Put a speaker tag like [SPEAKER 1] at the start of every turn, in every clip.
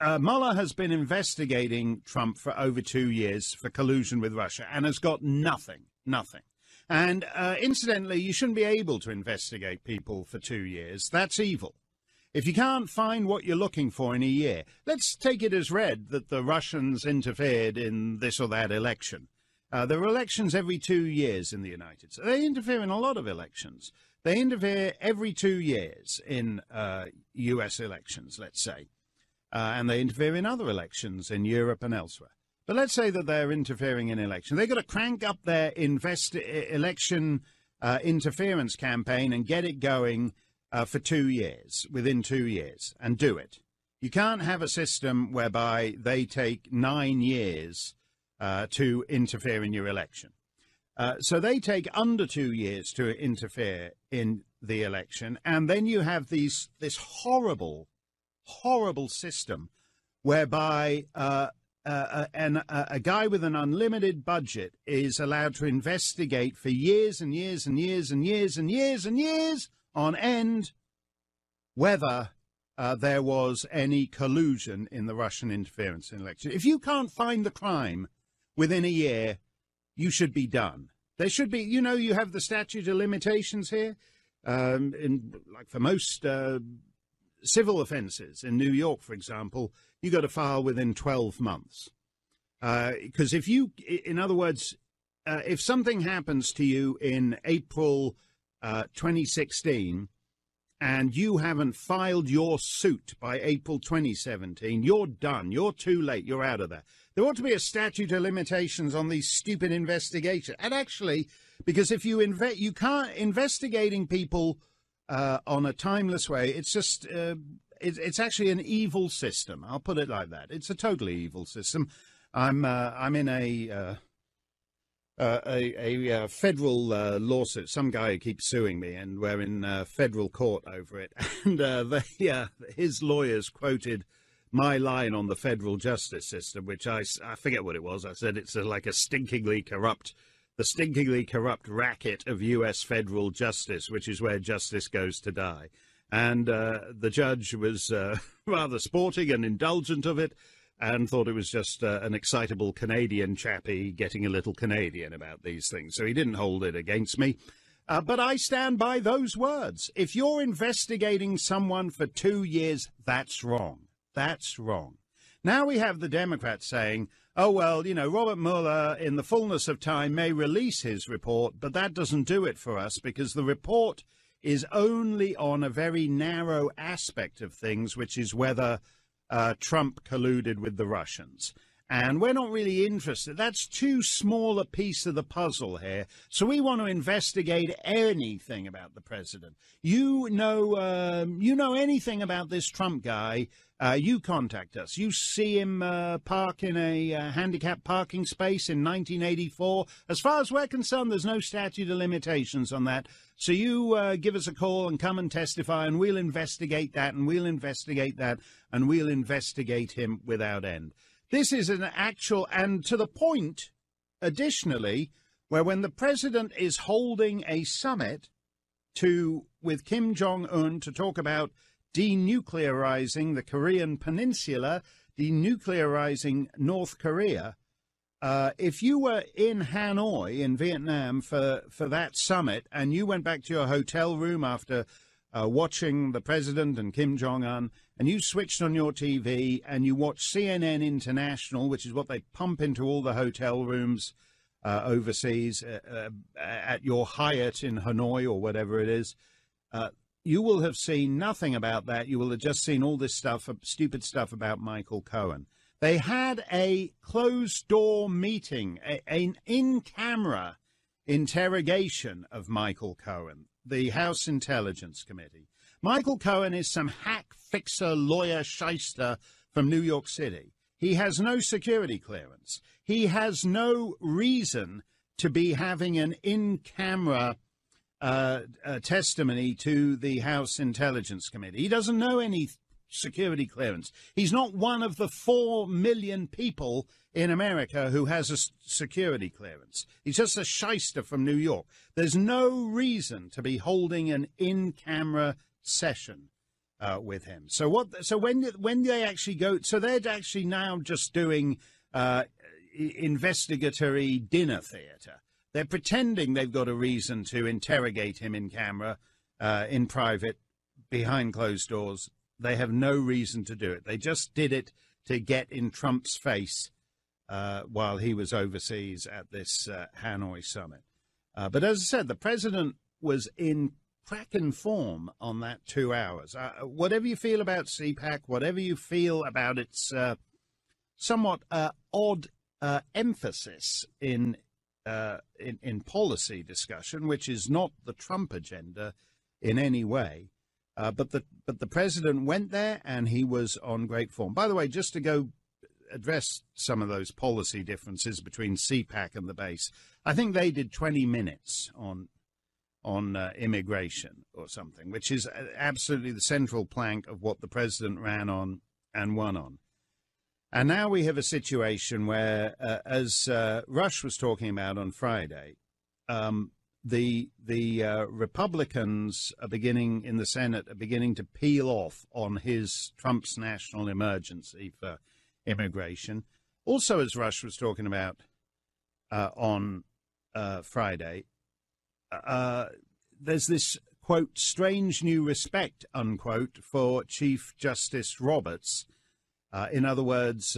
[SPEAKER 1] Mueller has been investigating Trump for over 2 years for collusion with Russia and has got nothing. And incidentally, you shouldn't be able to investigate people for 2 years. That's evil. If you can't find what you're looking for in a year, let's take it as read that the Russians interfered in this or that election. There are elections every 2 years in the United States. They interfere in a lot of elections. They interfere every 2 years in U.S. elections, let's say. And they interfere in other elections in Europe and elsewhere. But let's say that they're interfering in elections. They've got to crank up their election interference campaign and get it going for 2 years, within 2 years, and do it. You can't have a system whereby they take 9 years to interfere in your election. So they take under 2 years to interfere in the election, and then you have this horrible system whereby a guy with an unlimited budget is allowed to investigate for years and years and years and years and years and years on end whether there was any collusion in the Russian interference in the election. If you can't find the crime within a year, you should be done. There should be, you have the statute of limitations here. Like for most civil offences in New York, for example, you got to file within 12 months. Because in other words, if something happens to you in April 2016 and you haven't filed your suit by April 2017, you're done. You're too late. You're out of there. There ought to be a statute of limitations on these stupid investigations. And actually, because if you can't investigating people on a timeless way, it's just it's actually an evil system. I'll put it like that. It's a totally evil system. I'm in a federal lawsuit. Some guy keeps suing me, and we're in federal court over it. And his lawyers quoted my line on the federal justice system, which I forget what it was. I said it's like the stinkingly corrupt racket of U.S. federal justice, which is where justice goes to die. And the judge was rather sporting and indulgent of it, and thought it was just an excitable Canadian chappie getting a little Canadian about these things. So he didn't hold it against me. But I stand by those words. If you're investigating someone for 2 years, that's wrong. That's wrong. Now we have the Democrats saying, oh, well, Robert Mueller, in the fullness of time, may release his report, but that doesn't do it for us because the report is only on a very narrow aspect of things, which is whether Trump colluded with the Russians. And we're not really interested. That's too small a piece of the puzzle here. So we want to investigate anything about the president. You know anything about this Trump guy, you contact us. You see him park in a handicapped parking space in 1984. As far as we're concerned, there's no statute of limitations on that. So you give us a call and come and testify, and we'll investigate that, and we'll investigate that, and we'll investigate him without end. This is an actual, and to the point, additionally, where when the president is holding a summit with Kim Jong-un to talk about denuclearizing the Korean Peninsula, denuclearizing North Korea, if you were in Hanoi in Vietnam for that summit and you went back to your hotel room after watching the president and Kim Jong-un, and you switched on your TV and you watched CNN International, which is what they pump into all the hotel rooms overseas at your Hyatt in Hanoi or whatever it is, you will have seen nothing about that. You will have just seen all this stuff, stupid stuff about Michael Cohen. They had a closed-door meeting, an in-camera interrogation of Michael Cohen, the House Intelligence Committee. Michael Cohen is some hack fixer lawyer shyster from New York City. He has no security clearance. He has no reason to be having an in-camera testimony to the House Intelligence Committee. He doesn't know any security clearance. He's not one of the 4 million people in America who has a security clearance. He's just a shyster from New York. There's no reason to be holding an in-camera session with him. So what? So when they actually go, so they're actually now just doing investigatory dinner theatre. They're pretending they've got a reason to interrogate him in camera, in private, behind closed doors. They have no reason to do it. They just did it to get in Trump's face while he was overseas at this Hanoi summit. But as I said, the president was in cracking form on that 2 hours. Whatever you feel about CPAC, whatever you feel about its somewhat odd emphasis in policy discussion, which is not the Trump agenda in any way, but the president went there and he was on great form. By the way, just to go address some of those policy differences between CPAC and the base, I think they did 20 minutes on immigration or something, which is absolutely the central plank of what the president ran on and won on. And now we have a situation where, as Rush was talking about on Friday, the Republicans are beginning in the Senate are beginning to peel off on Trump's national emergency for immigration. Also, as Rush was talking about on Friday, there's this, quote, strange new respect, unquote, for Chief Justice Roberts. In other words,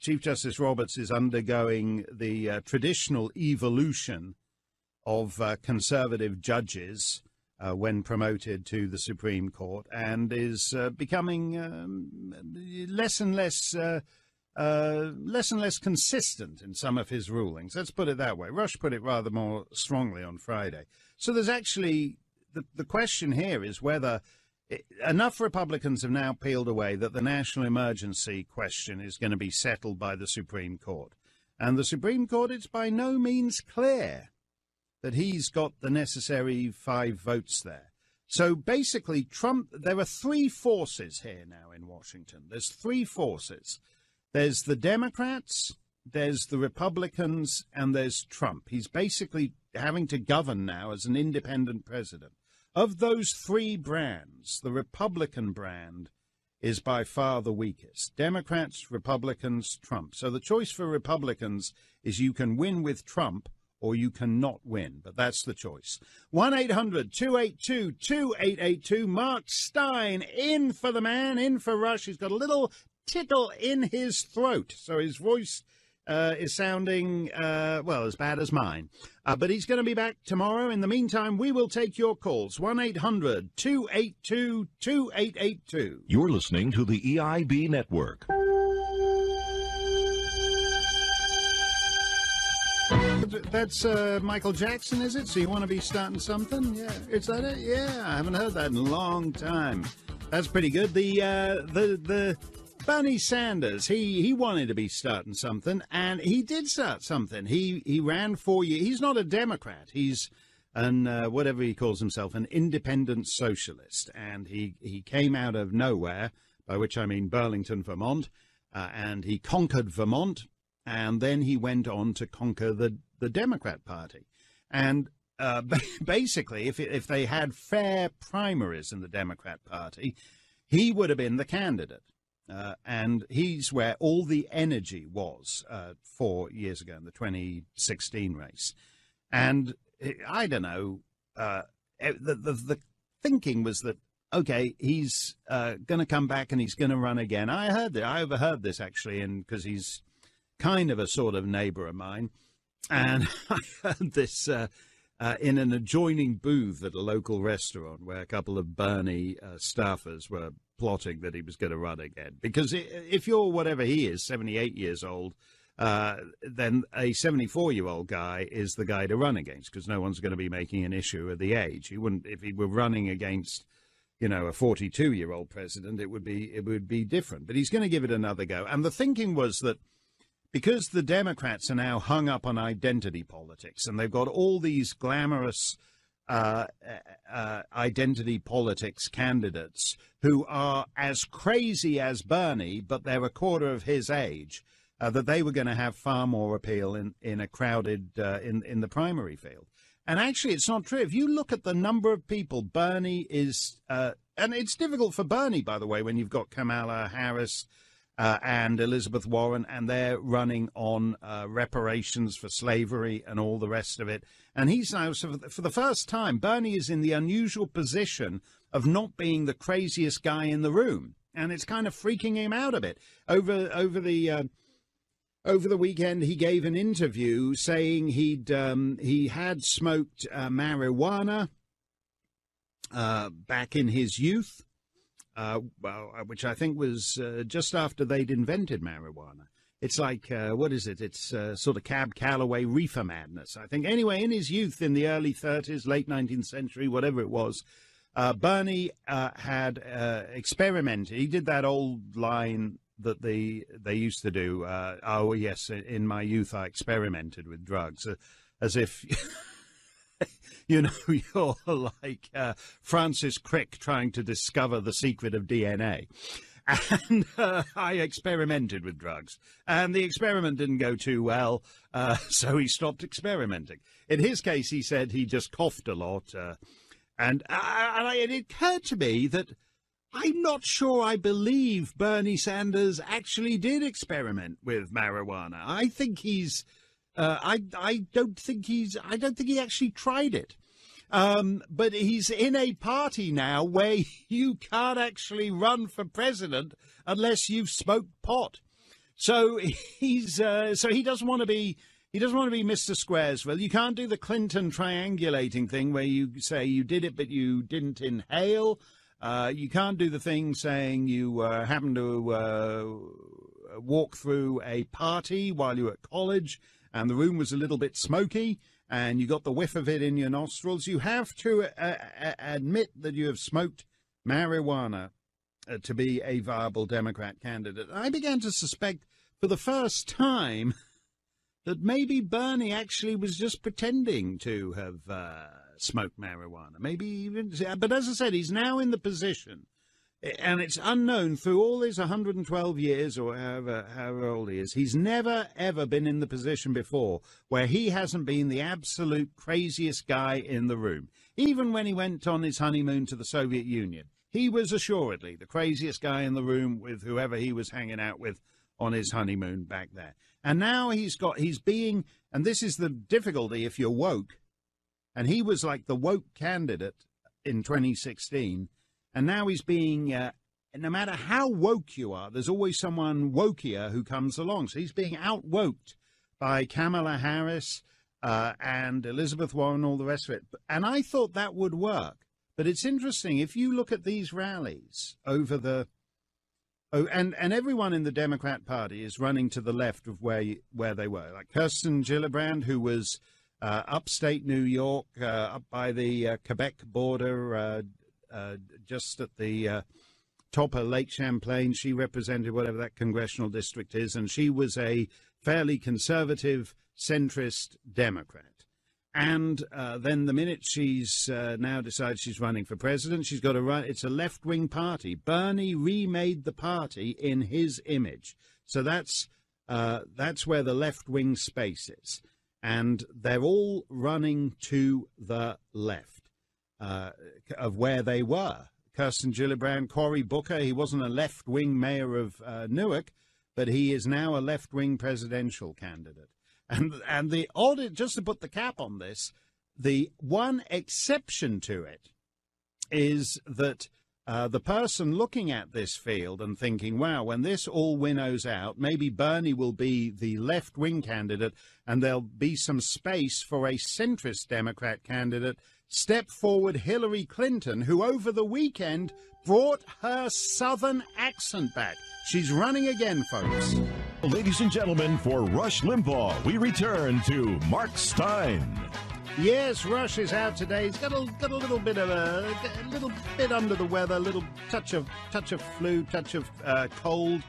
[SPEAKER 1] Chief Justice Roberts is undergoing the traditional evolution of conservative judges when promoted to the Supreme Court, and is becoming less and less consistent in some of his rulings. Let's put it that way. Rush put it rather more strongly on Friday. So there's actually the question here is whether enough Republicans have now peeled away that the national emergency question is going to be settled by the Supreme Court. And the Supreme Court, it's by no means clear that he's got the necessary 5 votes there. So basically, Trump, there are 3 forces here now in Washington. There's 3 forces. There's the Democrats, there's the Republicans, and there's Trump. He's basically having to govern now as an independent president. Of those 3 brands, the Republican brand is by far the weakest. Democrats, Republicans, Trump. So the choice for Republicans is you can win with Trump or you cannot win, but that's the choice. 1-800-282-2882. Mark Steyn, in for the man, in for Rush. He's got a little tickle in his throat, so his voice is sounding, well, as bad as mine. But he's going to be back tomorrow. In the meantime, we will take your calls. 1-800-282-2882.
[SPEAKER 2] You're listening to the EIB Network.
[SPEAKER 1] That's Michael Jackson, is it? So you want to be starting something? Yeah. Is that it? Yeah, I haven't heard that in a long time. That's pretty good. The Bernie Sanders, he wanted to be starting something, and he did start something. He ran 4 years. He's not a Democrat. He's whatever he calls himself, an independent socialist. And he came out of nowhere, by which I mean Burlington, Vermont, and he conquered Vermont, and then he went on to conquer the Democrat Party. And basically, if they had fair primaries in the Democrat Party, he would have been the candidate. And he's where all the energy was 4 years ago in the 2016 race. And I don't know, the thinking was that, okay, he's going to come back and he's going to run again. I overheard this actually, because he's kind of a sort of neighbor of mine. And I heard this in an adjoining booth at a local restaurant where a couple of Bernie staffers were plotting that he was going to run again. Because if you're whatever he is, 78 years old, then a 74-year-old guy is the guy to run against, because no one's going to be making an issue of the age. He wouldn't, if he were running against, a 42-year-old president, it would be different. But he's going to give it another go. And the thinking was that because the Democrats are now hung up on identity politics, and they've got all these glamorous identity politics candidates who are as crazy as Bernie, but they're a quarter of his age, that they were going to have far more appeal in a crowded, in the primary field. And actually, it's not true. If you look at the number of people Bernie is, and it's difficult for Bernie, by the way, when you've got Kamala Harris and Elizabeth Warren, and they're running on reparations for slavery and all the rest of it. And he's now, so for the first time, Bernie is in the unusual position of not being the craziest guy in the room. And it's kind of freaking him out a bit. Over the weekend, he gave an interview saying he had smoked marijuana back in his youth, which I think was just after they'd invented marijuana. It's like, what is it? It's sort of Cab Calloway reefer madness, I think. Anyway, in his youth, in the early 30s, late 19th century, whatever it was, Bernie had experimented. He did that old line that they used to do. Oh, yes, in my youth, I experimented with drugs, as if, you know, you're like Francis Crick trying to discover the secret of DNA. And I experimented with drugs, and the experiment didn't go too well, so he stopped experimenting. In his case, he said he just coughed a lot, and it occurred to me that I'm not sure I believe Bernie Sanders actually did experiment with marijuana. I think he's, I don't think he actually tried it. But he's in a party now where you can't actually run for president unless you've smoked pot. So he's, so he doesn't want to be Mr. Squaresville. You can't do the Clinton triangulating thing where you say you did it, but you didn't inhale. You can't do the thing saying you happened to walk through a party while you were at college and the room was a little bit smoky and you got the whiff of it in your nostrils. You have to admit that you have smoked marijuana to be a viable Democrat candidate. I began to suspect for the first time that maybe Bernie actually was just pretending to have smoked marijuana. Maybe even, but as I said, he's now in the position, and it's unknown through all his 112 years or however old he is. He's never, ever been in the position before where he hasn't been the absolute craziest guy in the room. Even when he went on his honeymoon to the Soviet Union, he was assuredly the craziest guy in the room with whoever he was hanging out with on his honeymoon back there. And now he's being, and this is the difficulty if you're woke, and he was like the woke candidate in 2016, and now he's being, no matter how woke you are, there's always someone wokier who comes along. So he's being out-woked by Kamala Harris and Elizabeth Warren, all the rest of it. And I thought that would work. But it's interesting, if you look at these rallies over the... Oh, and everyone in the Democrat Party is running to the left of where they were. Like Kirsten Gillibrand, who was upstate New York, up by the Quebec border, just at the top of Lake Champlain. She represented whatever that congressional district is, and she was a fairly conservative, centrist Democrat. And then the minute she's now decided she's running for president, she's got to run. It's a left-wing party. Bernie remade the party in his image. So that's where the left-wing space is. And they're all running to the left of where they were. Kirsten Gillibrand, Cory Booker, he wasn't a left-wing mayor of Newark, but he is now a left-wing presidential candidate. And the odd, just to put the cap on this, the one exception to it is that the person looking at this field and thinking, wow, when this all winnows out, maybe Bernie will be the left-wing candidate and there'll be some space for a centrist Democrat candidate. Step forward Hillary Clinton, who over the weekend brought her Southern accent back. She's running again, folks.
[SPEAKER 2] Ladies and gentlemen, for Rush Limbaugh, we return to Mark Steyn.
[SPEAKER 1] Yes, Rush is out today. He's got a little bit of a little bit under the weather, a little touch of flu, touch of cold.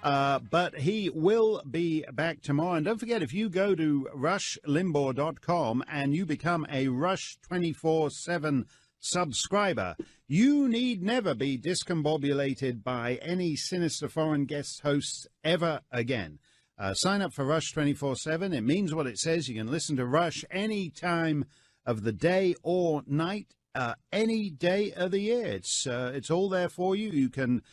[SPEAKER 1] But he will be back tomorrow. And don't forget, if you go to rushlimbaugh.com and you become a Rush 24/7 subscriber, you need never be discombobulated by any sinister foreign guest hosts ever again. Sign up for Rush 24/7. It means what it says. You can listen to Rush anytime of the day or night, any day of the year. It's all there for you. You can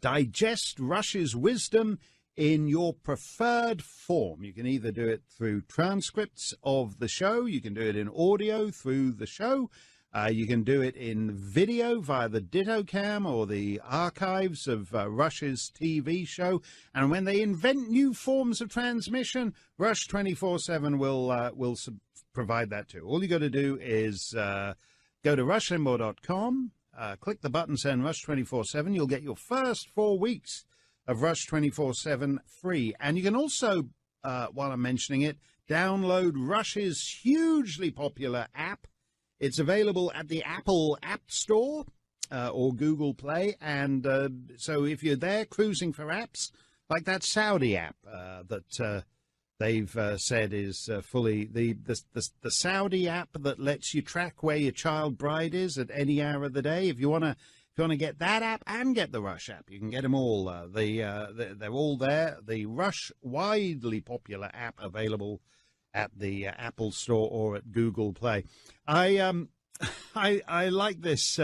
[SPEAKER 1] digest Rush's wisdom in your preferred form. You can either do it through transcripts of the show, you can do it in audio through the show, you can do it in video via the Ditto Cam or the archives of Rush's TV show. And when they invent new forms of transmission, Rush 24/7 will provide that too. All you got to do is go to rushlimbaugh.com, click the button saying Rush 24/7. You'll get your first 4 weeks of Rush 24/7 free. And you can also, while I'm mentioning it, download Rush's hugely popular app. It's available at the Apple App Store or Google Play. And so if you're there cruising for apps, like that Saudi app that they've said is fully the Saudi app that lets you track where your child bride is at any hour of the day. If you want to get that app and get the Rush app, you can get them all. They're all there. The Rush widely popular app available at the Apple Store or at Google Play. I like this.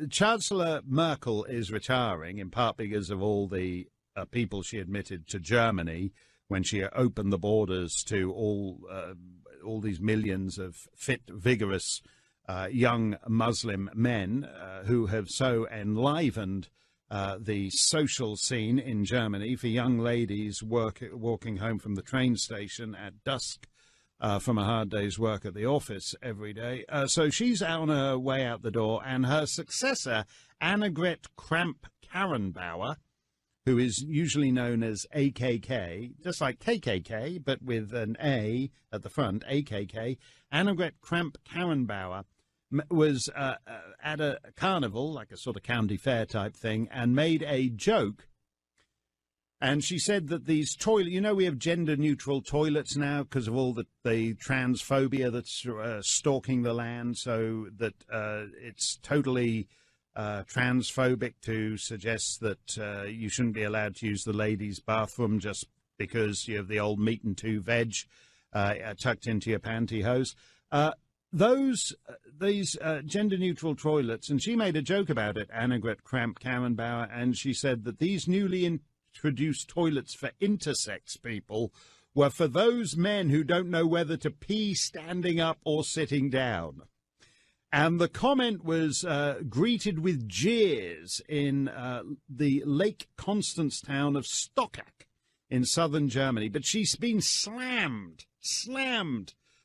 [SPEAKER 1] Chancellor Merkel is retiring in part because of all the people she admitted to Germany when she opened the borders to all these millions of fit, vigorous young Muslim men who have so enlivened the social scene in Germany for young ladies walking home from the train station at dusk from a hard day's work at the office every day. So she's on her way out the door, and her successor, Annegret Kramp-Karrenbauer, who is usually known as AKK, just like KKK, but with an A at the front, AKK, Annegret Kramp-Karrenbauer, was at a carnival, like a sort of county fair type thing, and made a joke. And she said that these toilets, we have gender-neutral toilets now because of all the transphobia that's stalking the land, so that it's totally transphobic to suggest that you shouldn't be allowed to use the ladies' bathroom just because you have the old meat and two veg tucked into your pantyhose. These gender-neutral toilets, and she made a joke about it, Annegret Kramp-Karrenbauer, and she said that these newly introduced toilets for intersex people were for those men who don't know whether to pee standing up or sitting down. And the comment was greeted with jeers in the Lake Constance town of Stockach in southern Germany. But she's been slammed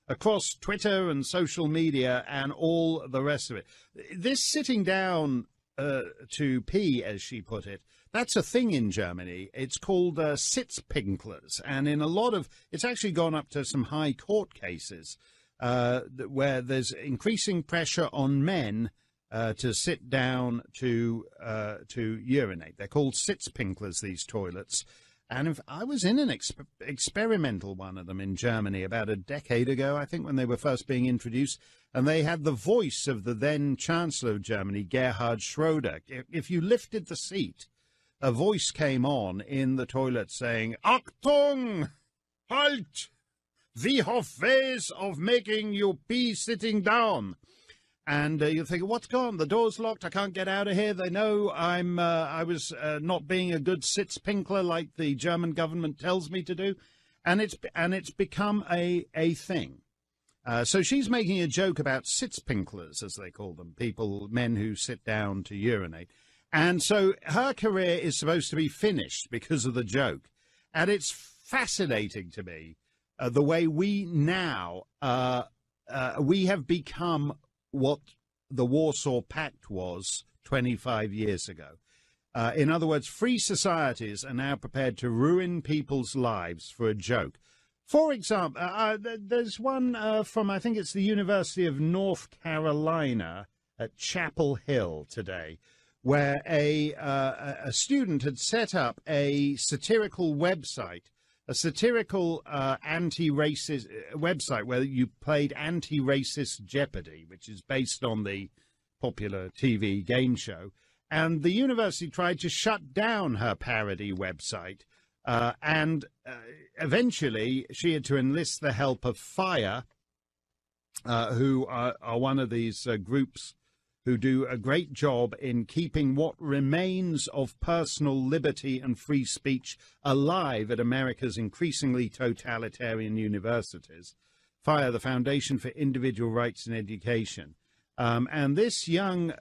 [SPEAKER 1] across Twitter and social media and all the rest of it. This sitting down to pee, as she put it, that's a thing in Germany. It's called Sitzpinklers. And in a lot of, it's actually gone up to some high court cases where there's increasing pressure on men to sit down to urinate. They're called Sitzpinklers, these toilets. And if I was in an experimental one of them in Germany about a decade ago, I think, when they were first being introduced, and they had the voice of the then Chancellor of Germany, Gerhard Schroeder. If you lifted the seat, a voice came on in the toilet saying, "Achtung! Halt! We have ways of making you pee sitting down." And you think, what's gone? The door's locked. I can't get out of here. They know I was not being a good Sitzpinkler like the German government tells me to do. And it's become a thing. So she's making a joke about Sitzpinklers, as they call them, men who sit down to urinate. And so her career is supposed to be finished because of the joke. And it's fascinating to me the way we now, we have become what the Warsaw Pact was 25 years ago. In other words, free societies are now prepared to ruin people's lives for a joke. For example, there's one from, I think it's the University of North Carolina at Chapel Hill today, where a student had set up a satirical website, a satirical anti-racist website where you played anti-racist Jeopardy, which is based on the popular TV game show. And the university tried to shut down her parody website. And eventually she had to enlist the help of fire who are one of these groups who do a great job in keeping what remains of personal liberty and free speech alive at America's increasingly totalitarian universities, via the Foundation for Individual Rights in Education. And this young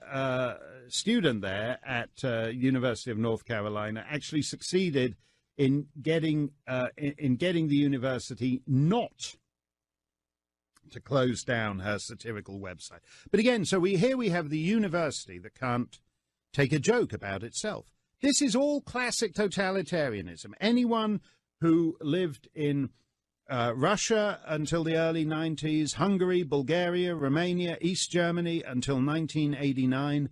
[SPEAKER 1] student there at University of North Carolina actually succeeded in getting the university not to close down her satirical website. But again, so we have the university that can't take a joke about itself. This is all classic totalitarianism. Anyone who lived in Russia until the early 90s, Hungary, Bulgaria, Romania, East Germany until 1989,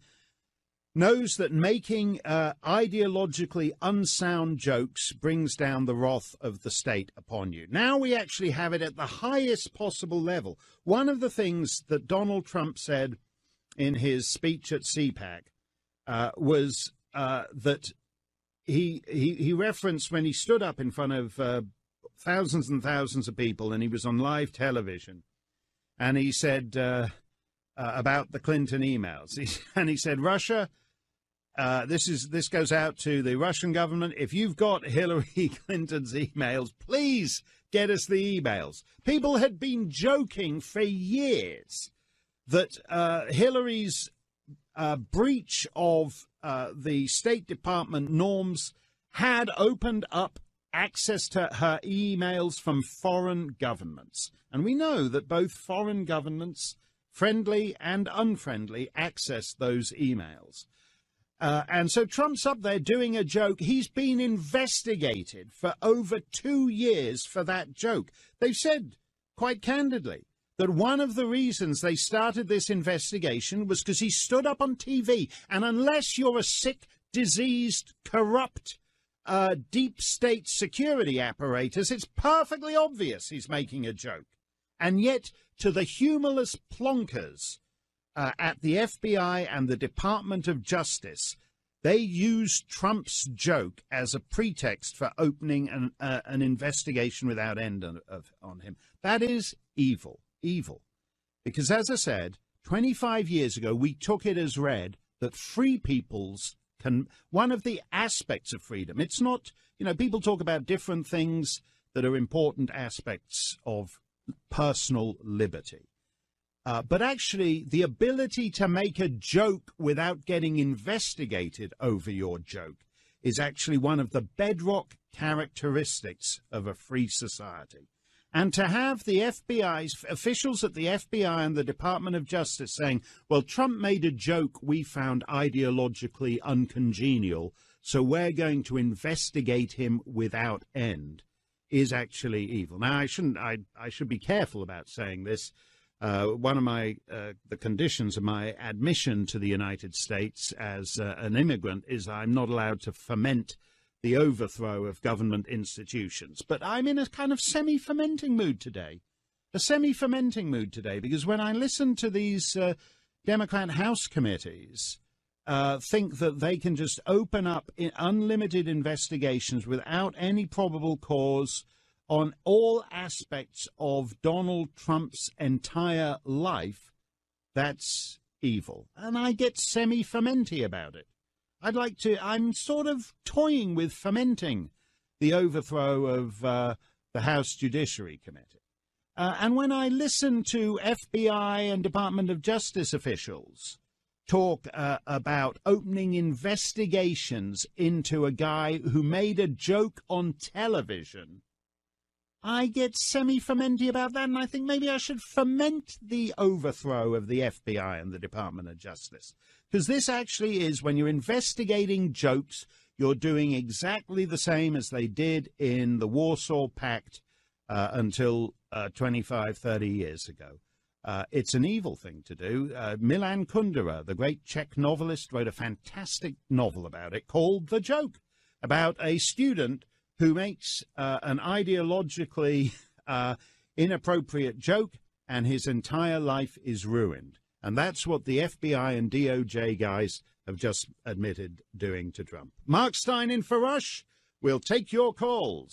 [SPEAKER 1] knows that making ideologically unsound jokes brings down the wrath of the state upon you. Now we actually have it at the highest possible level. One of the things that Donald Trump said in his speech at CPAC was that he referenced when he stood up in front of thousands and thousands of people, and he was on live television, and he said about the Clinton emails, and he said, Russia, this goes out to the Russian government. If you've got Hillary Clinton's emails, please get us the emails. People had been joking for years that Hillary's breach of the State Department norms had opened up access to her emails from foreign governments. And we know that both foreign governments, friendly and unfriendly, access those emails. And so Trump's up there doing a joke. He's been investigated for over 2 years for that joke. They've said quite candidly that one of the reasons they started this investigation was because he stood up on TV. And unless you're a sick, diseased, corrupt, deep state security apparatus, it's perfectly obvious he's making a joke. And yet, to the humorless plonkers at the FBI and the Department of Justice, they used Trump's joke as a pretext for opening an investigation without end on him. That is evil, evil. Because as I said, 25 years ago, we took it as read that free peoples can, one of the aspects of freedom, it's not, people talk about different things that are important aspects of personal liberty. But actually, the ability to make a joke without getting investigated over your joke is actually one of the bedrock characteristics of a free society. And to have the FBI's officials at the FBI and the Department of Justice saying, well, Trump made a joke we found ideologically uncongenial, so we're going to investigate him without end, is actually evil. Now, I should be careful about saying this. One of the conditions of my admission to the United States as an immigrant is I'm not allowed to foment the overthrow of government institutions. But I'm in a kind of semi-fermenting mood today. Because when I listen to these Democrat House committees think that they can just open up unlimited investigations without any probable cause on all aspects of Donald Trump's entire life, that's evil. And I get semi-fermenty about it. I'm sort of toying with fermenting the overthrow of the House Judiciary Committee. And when I listen to FBI and Department of Justice officials talk about opening investigations into a guy who made a joke on television, I get semi-fermenty about that, and I think maybe I should ferment the overthrow of the FBI and the Department of Justice. Because this actually is, when you're investigating jokes, you're doing exactly the same as they did in the Warsaw Pact until 25, 30 years ago. It's an evil thing to do. Milan Kundera, the great Czech novelist, wrote a fantastic novel about it called The Joke, about a student who makes an ideologically inappropriate joke, and his entire life is ruined. And that's what the FBI and DOJ guys have just admitted doing to Trump. Mark Steyn in for Rush. We'll take your calls.